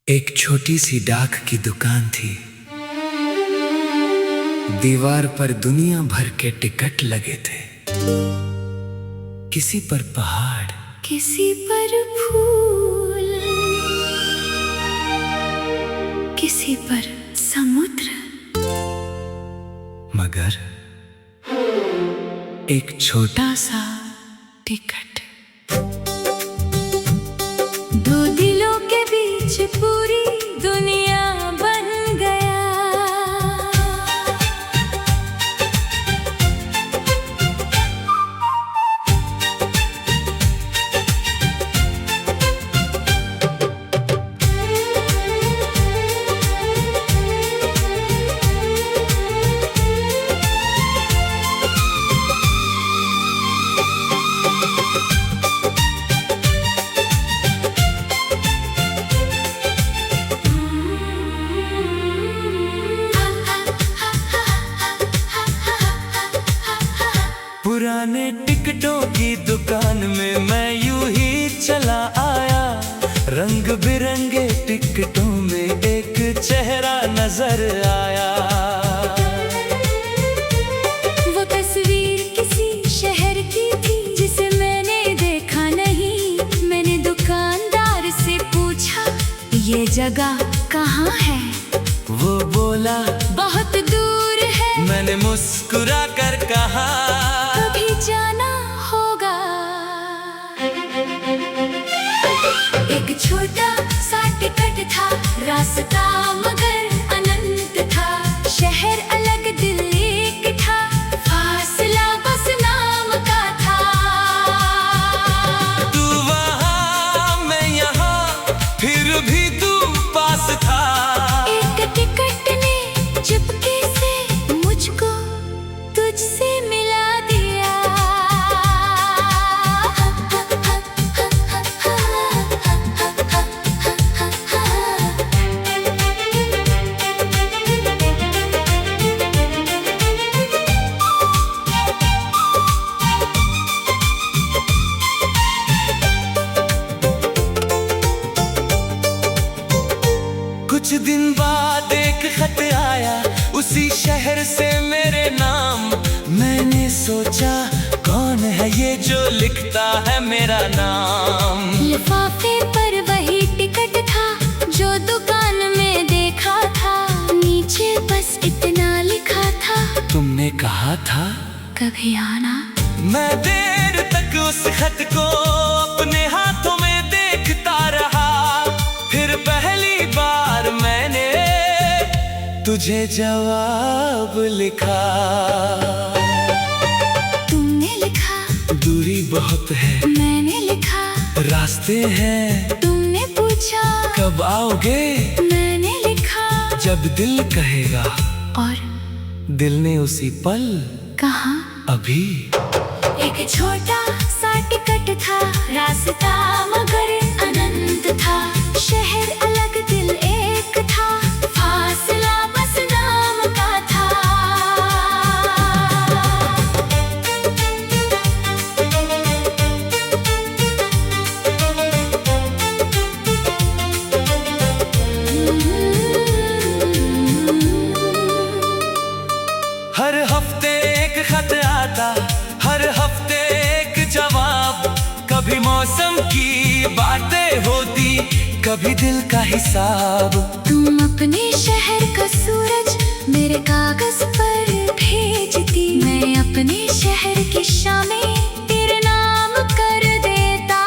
एक छोटी सी डाक की दुकान थी। दीवार पर दुनिया भर के टिकट लगे थे। किसी पर पहाड़, किसी पर फूल, किसी पर समुद्र, मगर एक छोटा सा टिकट। दो दिलों के बीच पूरी दुनिया बन गया। पुराने टिकटों की दुकान में मैं यूं ही चला आया। रंग बिरंगे टिकटों में एक चेहरा नजर आया। वो तस्वीर किसी शहर की थी जिसे मैंने देखा नहीं। मैंने दुकानदार से पूछा, ये जगह कहाँ है? वो बोला, बहुत दूर है। मैंने मुस्कुरा कर कहा, कभी जाना होगा। एक छोटा सा टिकट था, रास्ता मगर अनंत था। शहर अलग, दिल एक था, फासला बस नाम का था। तू वहाँ मैं यहाँ, फिर भी तू पास था। एक टिकट ने चुपके से मुझको तुझसे मिला दिया। कुछ दिन बाद एक खत आया, उसी शहर से मेरे नाम। मैंने सोचा, कौन है ये जो लिखता है मेरा नाम? लिफाफे पर वही टिकट था जो दुकान में देखा था। नीचे बस इतना लिखा था, तुमने कहा था कभी आना। मैं देर तक उस खत को अपने हाथों में देखता रहा। फिर पहली बार मैंने तुझे जवाब लिखा। तुमने लिखा, दूरी बहुत है। मैंने लिखा, रास्ते हैं। तुमने पूछा, कब आओगे? मैंने लिखा, जब दिल कहेगा। और दिल ने उसी पल कहा, अभी। एक छोटा सा टिकट था, रास्ता मगर अनंत था। शहर अलग, दिल एक था, फासला बस नाम का था। हर हफ्ते एक खत आता, हर हफ्ते एक जवाब। कभी मौसम की बातें होती, कभी दिल का हिसाब। तुम अपने शहर का सूरज मेरे कागज पर भेजती। मैं अपने शहर की शामें तेरे नाम कर देता।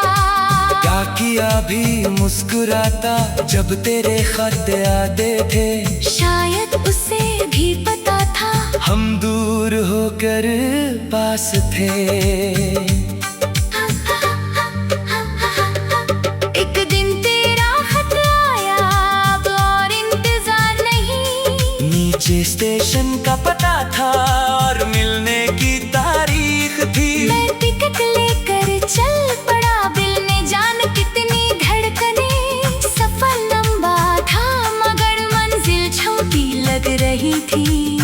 क्या किया भी मुस्कुराता जब तेरे खत आते थे। एक उसे भी पता था, हम दूर होकर पास थे। एक दिन तेरा खत आया, अब और इंतजार नहीं। नीचे स्टेशन का पता था और मिलने की तारीख थी। मैं टिकट लेकर चल पड़ा, दिल ने जान कितनी धड़कने। सफर लंबा था मगर मंजिल छोटी लग रही थी।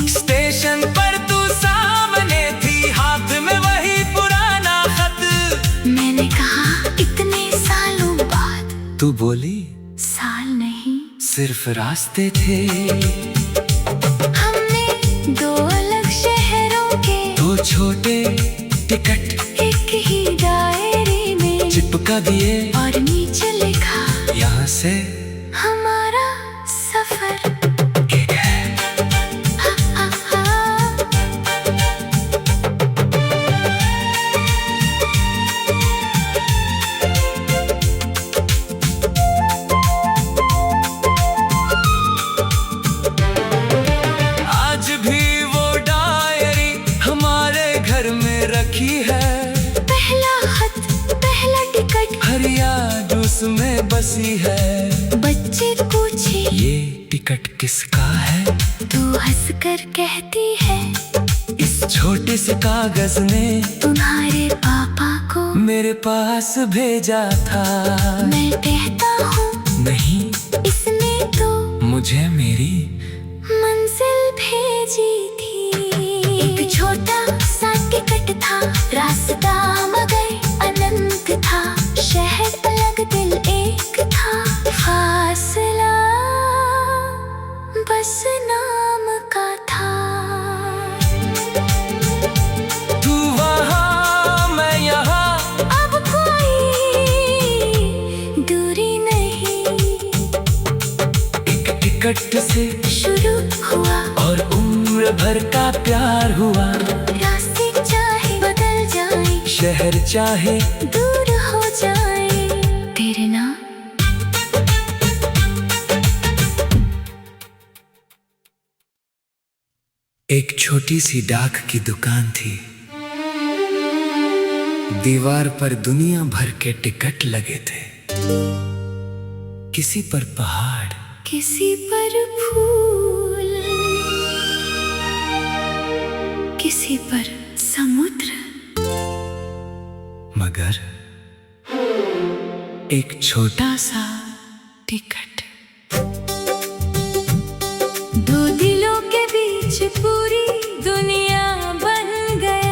स्टेशन पर तू सामने थी, हाथ में वही पुराना खत। मैंने कहा, इतने सालों बाद? तू बोली, साल नहीं सिर्फ रास्ते थे। हमने दो अलग शहरों के दो छोटे टिकट एक ही दायरे में चिपका दिए और नीचे लिखा यहाँ से हमारा सफर एक है। हा, हा, हा। आज भी वो डायरी हमारे घर में रखी है। पहला खत पहला टिकट हर याद उसमें बसी है। बच्चे पूछे ये टिकट किसका है? तू हंसकर कहती है इस छोटे से कागज ने तुम्हारे पापा को मेरे पास भेजा था। मैं कहता हूँ नहीं, इसने तो मुझे मेरी मंजिल भेजी थी। एक छोटा सा टिकट था, रास्ता मगर अनंत था। शहर अलग दिल एक था, फासला बस नाम का था। तू वहाँ मैं यहाँ, अब कोई दूरी नहीं। एक टिकट से शुरू हुआ और उम्र भर का प्यार हुआ। रास्ते चाहे बदल जाए, शहर चाहे दूर हो जाए, तेरे नाम एक छोटी सी डाक की दुकान थी। दीवार पर दुनिया भर के टिकट लगे थे। किसी पर पहाड़, किसी पर फूल, किसी पर समुद्र, मगर एक छोटा सा टिकट। दो दिलों के बीच पूरी दुनिया बन गया।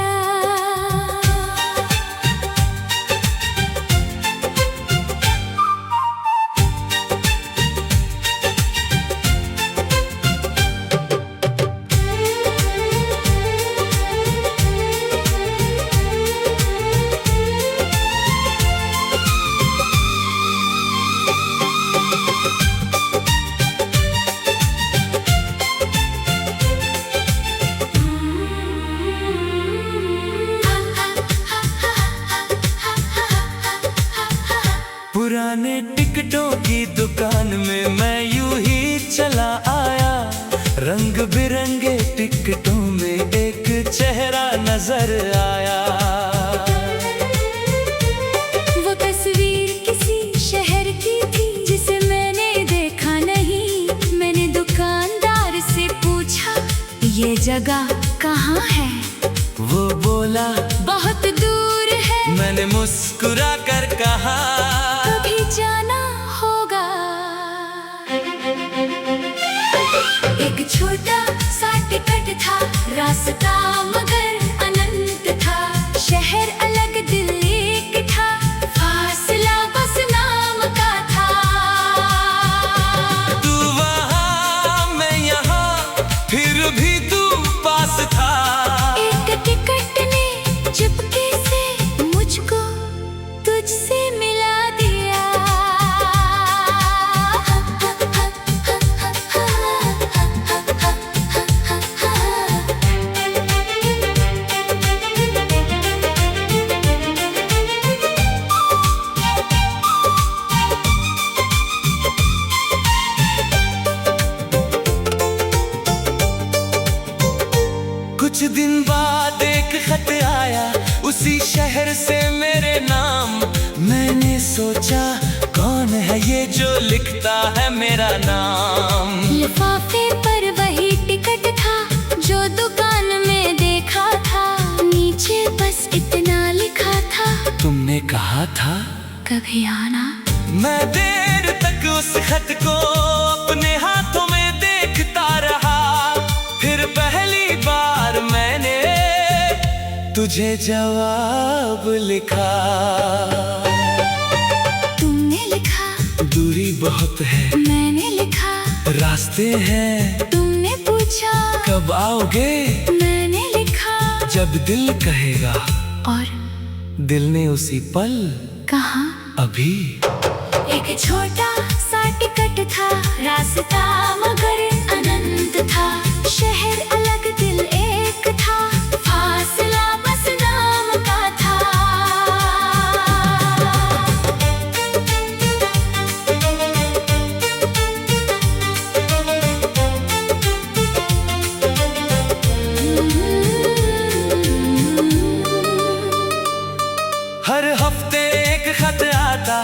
पुराने टिकटों की दुकान में मैं यूं ही चला आया। रंग बिरंगे टिकटों में एक चेहरा नजर आया। वो तस्वीर किसी शहर की थी जिसे मैंने देखा नहीं। मैंने दुकानदार से पूछा ये जगह कहाँ है? वो बोला बहुत दूर है। मैंने मुस्कुरा कर कहा कभी जाना होगा। एक छोटा सा टिकट था, रास्ता मगर अनंत था। शहर अलग दिल एक था, फासला बस नाम का था। तू वहाँ मैं यहाँ, फिर भी तू पास था। एक टिकट ने चुपके से मुझको तुझसे मिला दिया। कुछ दिन बाद एक खत आया उसी शहर से मेरे नाम। मैंने सोचा कौन है ये जो लिखता है मेरा नाम। लिफाफे पर वही टिकट था जो दुकान में देखा था। नीचे बस इतना लिखा था, तुमने कहा था कभी आना। मैं देर तक उस खत को अपने हाथों में देखता रहा। फिर पहली बार मैंने तुझे जवाब लिखा। तुमने लिखा दूरी बहुत है, मैंने लिखा रास्ते हैं, तुमने पूछा कब आओगे? मैंने लिखा, जब दिल कहेगा। और दिल ने उसी पल कहा, अभी। एक छोटा सा टिकट था, रास्ता मगर अनंत था। शहर अलग दिल एक था, फासला बस नाम का था। हर हफ्ते एक खत आता,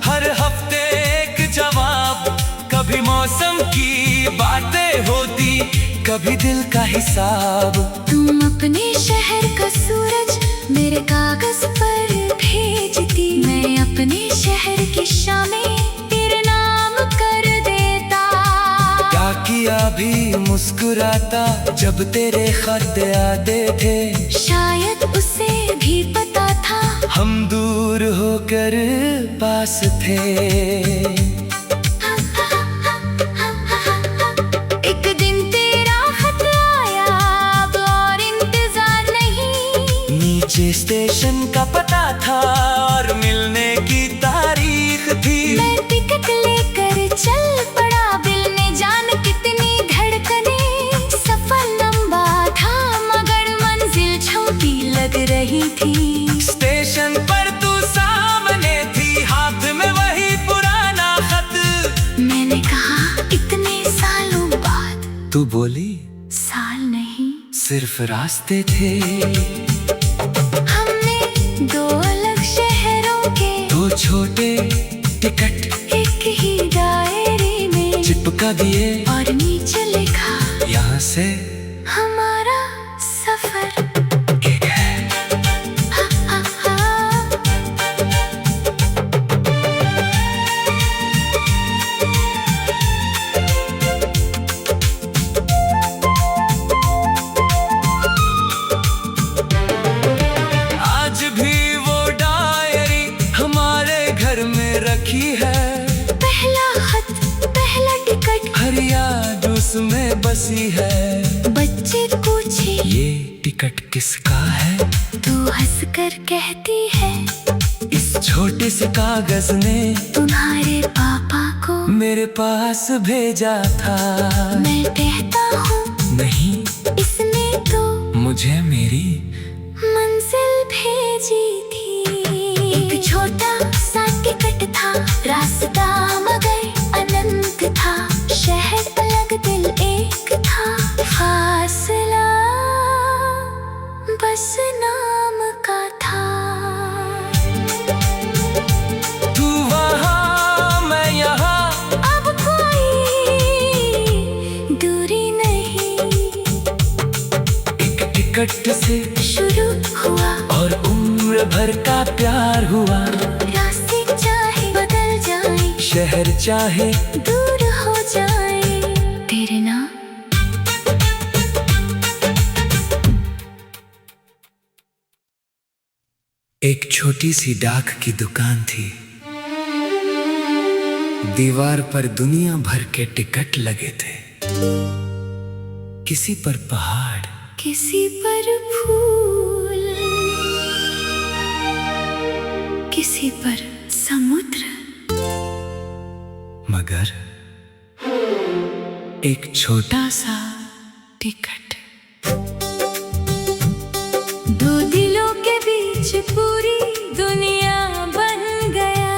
हर हफ्ते एक जवाब। कभी मौसम की बातें होती, कभी दिल का हिसाब। तुम अपने शहर का सूरज मेरे कागज पर भेजती, मैं अपने शहर की शामें तेरे नाम कर देता। क्या किया भी मुस्कुराता जब तेरे खत आते थे। शायद उसे भी पता था हम दूर होकर पास थे। एक दिन तेरा खत आया, अब और इंतजार नहीं। नीचे स्टेशन का पता था और मिलने की तारीख थी। मैं टिकट लेकर चल पड़ा, दिल ने जान कितनी धड़कने। सफर लंबा था मगर मंजिल छोटी लग रही थी। स्टेशन पर तू सामने थी, हाथ में वही पुराना खत। मैंने कहा इतने सालों बाद। तू बोली साल नहीं, सिर्फ रास्ते थे। हमने दो अलग शहरों के दो छोटे टिकट एक ही दायरे में चिपका दिए और नीचे लिखा, यहाँ से हमारा सफर एक है। हा, हा, हा। आज भी वो डायरी हमारे घर में रखी है। पहला खत, पहला टिकट, हर याद उसमें बसी है। बच्चे पूछे ये टिकट किसका है? तू हंसकर कहती है, इस छोटे से कागज ने तुम्हारे पापा को मेरे पास भेजा था। मैं कहता हूँ नहीं, इसने तो मुझे मेरी मंजिल भेजी थी। एक छोटा सा टिकट था, रास्ता मगर अनंत था। शहर अलग दिल एक था, फासला बस नाम का था। तू वहाँ मैं यहाँ, अब कोई दूरी नहीं। एक टिकट से शुरू हुआ और उम्र भर का प्यार हुआ। रास्ते चाहे बदल जाए, शहर चाहे दूर हो जाए, तेरे नाम। एक छोटी सी डाक की दुकान थी। दीवार पर दुनिया भर के टिकट लगे थे। किसी पर पहाड़, किसी पर फूल, किसी पर समुद्र, मगर एक छोटा सा टिकट। दो दिलों के बीच पूरी दुनिया बन गया।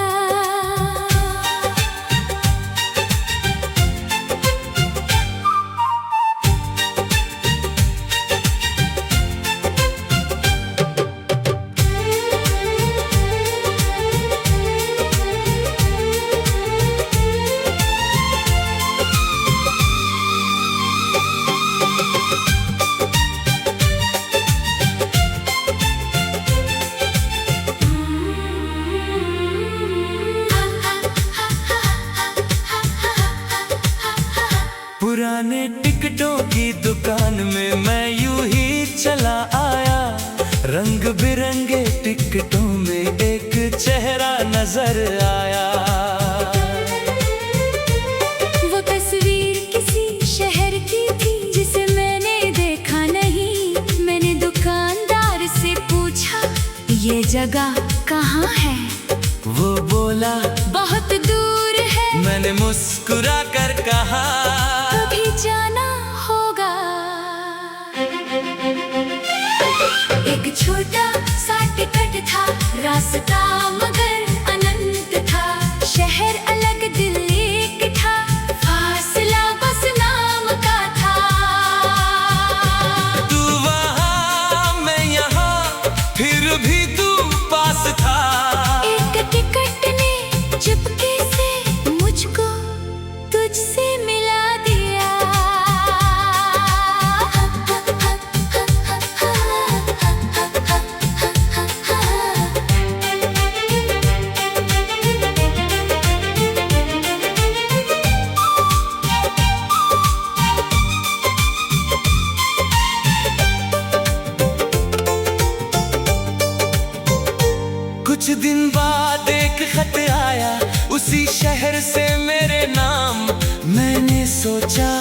पुराने टिकटों की दुकान में मैं यूं ही चला आया। रंग बिरंगे टिकटों में एक चेहरा नजर आया। वो तस्वीर जगह कहाँ है? वो बोला बहुत दूर है। मैंने मुस्कुरा कर कहा कभी जाना होगा। एक छोटा सा टिकट था, रास्ता मगर अनंत था। शहर अलग दिल एक था, फासला बस नाम का था। तू वहाँ मैं यहाँ, फिर भी तू पास था। एक टिकट ने चुपके से मुझको तुझसे मिला दिया। कुछ दिन बाद एक खत आया, उसी शहर से मेरे नाम। मैंने सोचा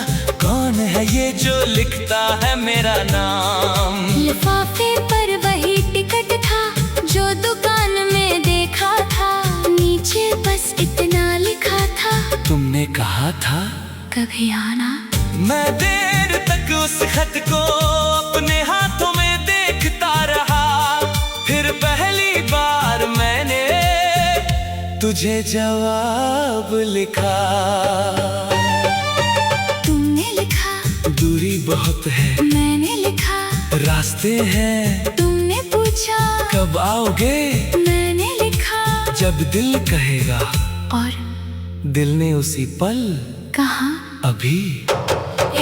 कौन है ये जो लिखता है मेरा नाम। लिफाफे पर वही टिकट था जो दुकान में देखा था। नीचे बस इतना लिखा था, तुमने कहा था कभी आना। मैं देर तक उस खत को अपने हाथों में देखता रहा। फिर पहली बार मैंने तुझे जवाब लिखा। तुमने लिखा दूरी बहुत है, मैंने लिखा रास्ते हैं। तुमने पूछा कब आओगे, मैंने लिखा जब दिल कहेगा। और दिल ने उसी पल कहा अभी।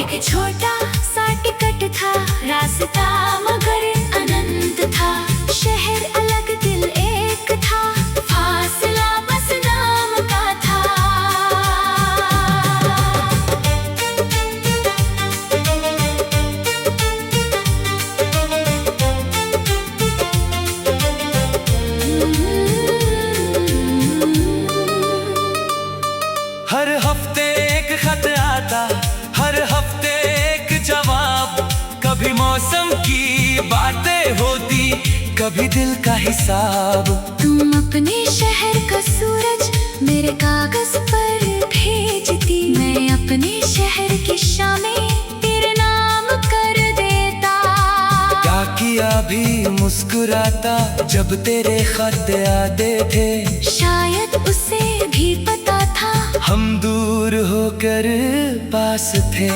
एक छोटा सा टिकट था, रास्ता मगर अनंत था। शहर अलग दिल एक था, फासला बस नाम का था। हर हफ्ते एक खत आता, हर हफ्ते एक जवाब। कभी मौसम की बातें होती, कभी दिल का हिसाब। तुम अपने शहर का सूरज मेरे कागज पर भेजती। मैं अपने शहर की शामें तेरे नाम कर देता। क्या किया भी मुस्कुराता जब तेरे खत आते थे। शायद उसे भी पता था हम दूर होकर पास थे।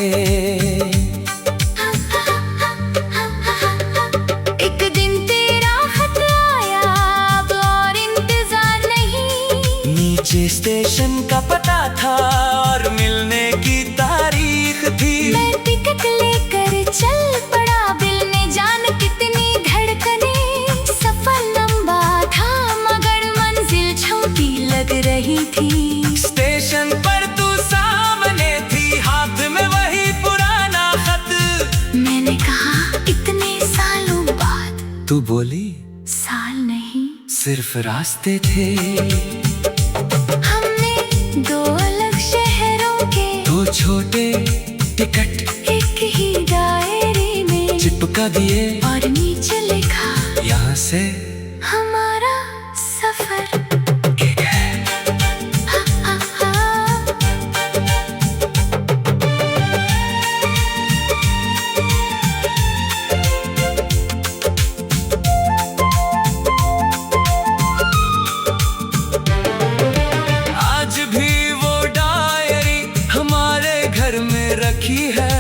एक दिन तेरा खत आया, अब और इंतजार नहीं। नीचे स्टेशन का पता था और मिलने की तारीख थी। मैं टिकट लेकर चल पड़ा, दिल ने जान कितनी धड़कने। सफर लंबा था मगर मंजिल छोटी लग रही थी। स्टेशन पर तू सामने थी, हाथ में वही पुराना खत। मैंने कहा इतने सालों बाद। तू बोली साल नहीं, सिर्फ रास्ते थे। हमने दो अलग शहरों के दो छोटे टिकट एक ही डायरी में चिपका दिए और नीचे लिखा यहाँ से हमारा सफर एक है। हा, हा, हा। आज भी वो डायरी हमारे घर में रखी है।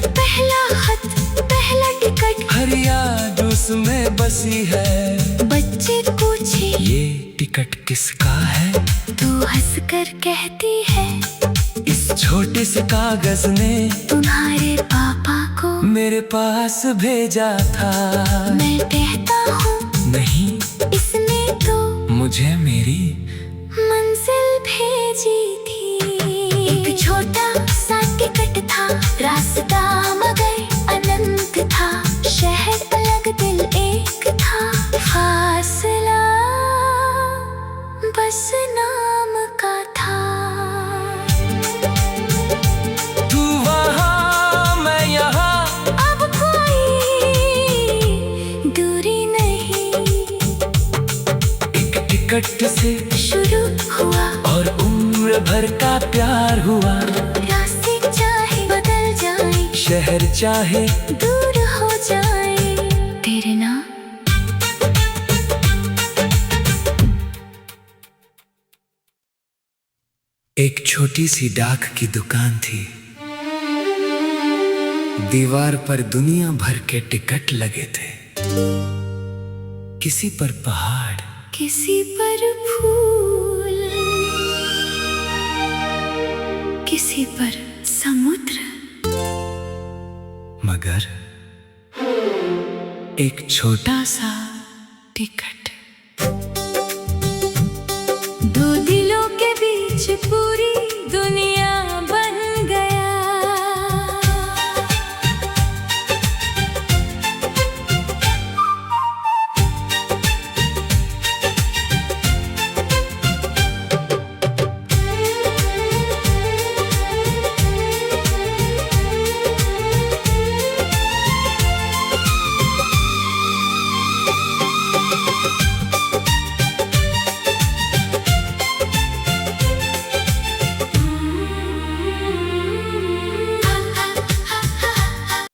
पहला खत, पहला टिकट, हर याद उसमें बसी है। बच्चे पूछे ये टिकट किसका है? तू हंसकर कहती है इस छोटे से कागज ने तुम्हारे पापा को मेरे पास भेजा था। मैं कहता हूँ नहीं, इसने तो मुझे मेरी मंजिल भेजी थी। एक छोटा सा टिकट था, रास्ता मगर अनंत था। शहर अलग दिल एक था, फासला बस नाम का था। तू वहाँ मैं यहाँ, अब कोई दूरी नहीं। टिकट से शुरू हुआ और उम्र भर का प्यार हुआ। रास्ते चाहे बदल जाए, शहर चाहे दूर हो जाए, तेरे नाम। एक छोटी सी डाक की दुकान थी। दीवार पर दुनिया भर के टिकट लगे थे। किसी पर पहाड़, किसी पर फूल, किसी पर समुद्र, मगर एक छोटा सा टिकट। दो दिलों के बीच